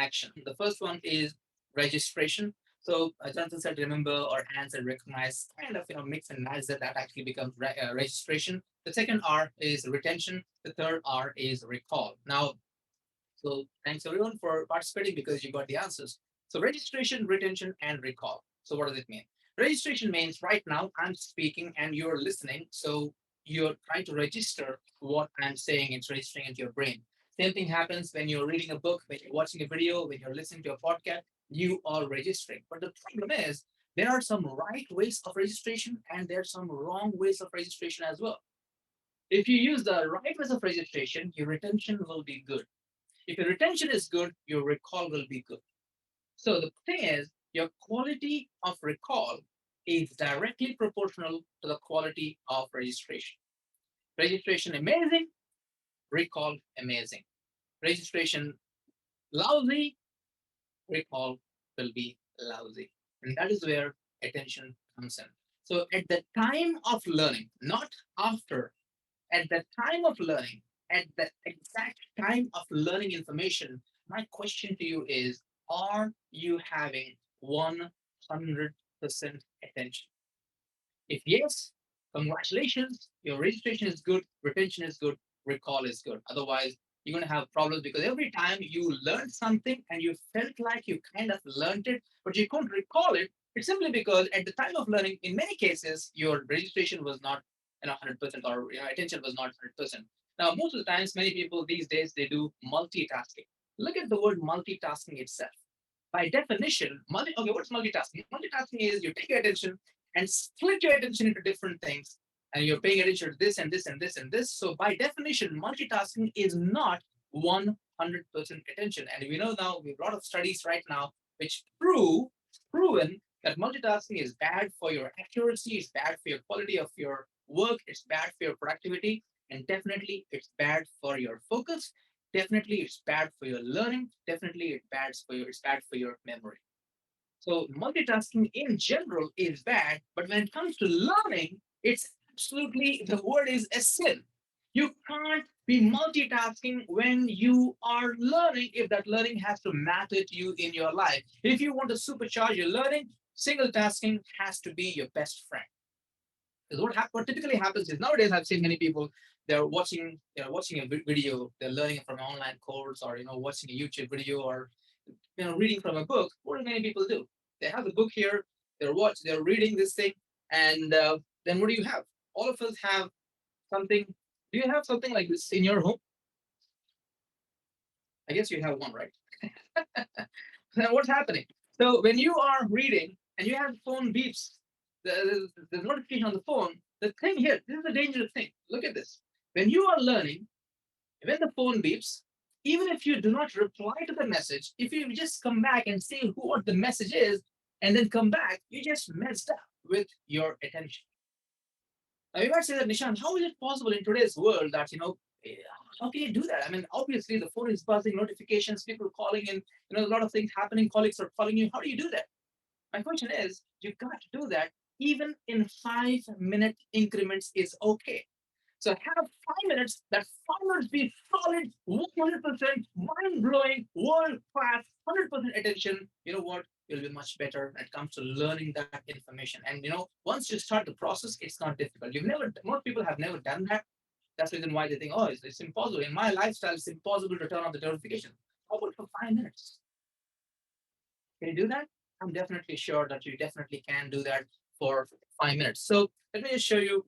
action. The first one is registration. So Jonathan said, remember or answer, recognize, kind of mix and match that actually becomes registration. The second R is retention. The third R is recall. Now, so thanks everyone for participating because you got the answers. So registration, retention, and recall. So what does it mean? Registration means right now I'm speaking and you're listening. So you're trying to register what I'm saying. It's registering into your brain. Same thing happens when you're reading a book, when you're watching a video, when you're listening to a podcast, you are registering. But the problem is there are some right ways of registration and there are some wrong ways of registration as well. If you use the right ways of registration, your retention will be good. If your retention is good, your recall will be good. So the thing is, your quality of recall is directly proportional to the quality of registration. Registration amazing, recall amazing. Registration lousy, recall will be lousy. And that is where attention comes in. So at the time of learning, not after, at the time of learning, at the exact time of learning information, my question to you is, are you having 100% attention? If yes, congratulations, your registration is good, retention is good, recall is good. Otherwise, you're going to have problems because every time you learn something and you felt like you kind of learned it, but you couldn't recall it, it's simply because at the time of learning, in many cases, your registration was not 100% or attention was not 100%. Now, most of the times, many people these days, they do multitasking. Look at the word multitasking itself. By definition, okay, what's multitasking? Multitasking is you take your attention and split your attention into different things, and you're paying attention to this and this and this and this. So by definition, multitasking is not 100% attention. And we know now we have a lot of studies right now which proven that multitasking is bad for your accuracy, it's bad for your quality of your work, it's bad for your productivity, and definitely it's bad for your focus. Definitely it's bad for your learning. Definitely it's bad for your memory. So multitasking in general is bad, but when it comes to learning, it's absolutely, the word is a sin. You can't be multitasking when you are learning if that learning has to matter to you in your life. If you want to supercharge your learning, single tasking has to be your best friend. Because what typically happens is nowadays I've seen many people, they're watching a video, they're learning from an online course, or watching a YouTube video, or reading from a book. What do many people do? They have the book here, they're reading this thing, and then what do you have? All of us have something. Do you have something like this in your home? I guess you have one, right? Then what's happening? So when you are reading and you have phone beeps, the notification on the phone, the thing here, this is a dangerous thing. Look at this. When you are learning, when the phone beeps, even if you do not reply to the message, if you just come back and say what the message is, and then come back, you just messed up with your attention. Now you might say that, Nishant, how is it possible in today's world that eh, how can you do that? I mean, obviously the phone is buzzing, notifications, people calling in, a lot of things happening, colleagues are calling you. How do you do that? My question is, you got to do that even in 5 minute increments is okay. So have 5 minutes, that 5 minutes be solid, 100%, mind blowing, world class, 100% attention. You know what? You'll be much better when it comes to learning that information. And once you start the process, it's not difficult. Most people have never done that. That's the reason why they think, oh, it's impossible. In my lifestyle, it's impossible to turn on the notification. How about for 5 minutes? Can you do that? I'm definitely sure that you definitely can do that for 5 minutes. So let me just show you